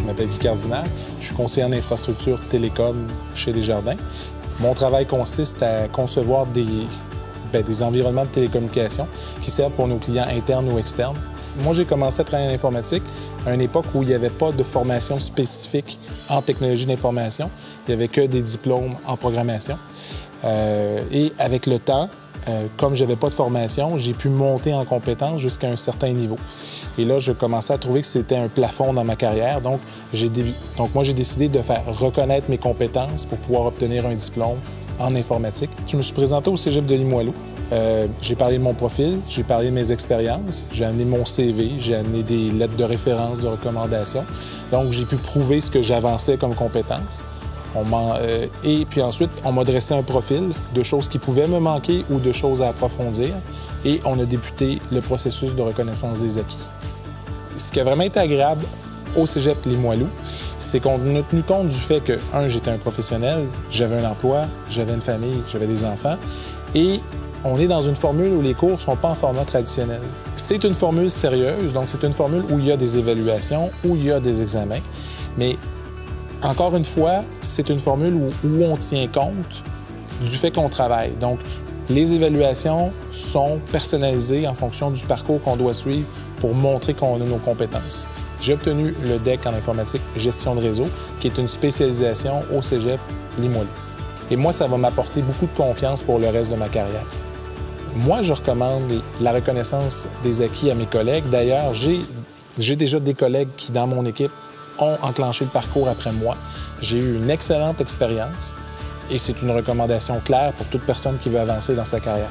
Je m'appelle Guy Cardinal, je suis conseiller en infrastructure télécom chez Desjardins. Mon travail consiste à concevoir des environnements de télécommunication qui servent pour nos clients internes ou externes. Moi, j'ai commencé à travailler en informatique à une époque où il n'y avait pas de formation spécifique en technologie d'information. Il n'y avait que des diplômes en programmation. Et avec le temps, comme je n'avais pas de formation, j'ai pu monter en compétences jusqu'à un certain niveau. Et là, je commençais à trouver que c'était un plafond dans ma carrière. Donc moi, j'ai décidé de faire reconnaître mes compétences pour pouvoir obtenir un diplôme en informatique. Je me suis présenté au Cégep de Limoilou. J'ai parlé de mon profil, j'ai parlé de mes expériences, j'ai amené mon CV, j'ai amené des lettres de référence, de recommandation. Donc, j'ai pu prouver ce que j'avançais comme compétences. Et puis ensuite, on m'a dressé un profil de choses qui pouvaient me manquer ou de choses à approfondir. Et on a débuté le processus de reconnaissance des acquis. Ce qui a vraiment été agréable au Cégep Limoilou, c'est qu'on a tenu compte du fait que, j'étais un professionnel, j'avais un emploi, j'avais une famille, j'avais des enfants. Et on est dans une formule où les cours ne sont pas en format traditionnel. C'est une formule sérieuse, donc c'est une formule où il y a des évaluations, où il y a des examens. Mais encore une fois, c'est une formule où on tient compte du fait qu'on travaille. Donc, les évaluations sont personnalisées en fonction du parcours qu'on doit suivre pour montrer qu'on a nos compétences. J'ai obtenu le DEC en informatique gestion de réseau, qui est une spécialisation au Cégep Limoilou. Et moi, ça va m'apporter beaucoup de confiance pour le reste de ma carrière. Moi, je recommande la reconnaissance des acquis à mes collègues. D'ailleurs, j'ai déjà des collègues qui, dans mon équipe, ont enclenché le parcours après moi. J'ai eu une excellente expérience et c'est une recommandation claire pour toute personne qui veut avancer dans sa carrière.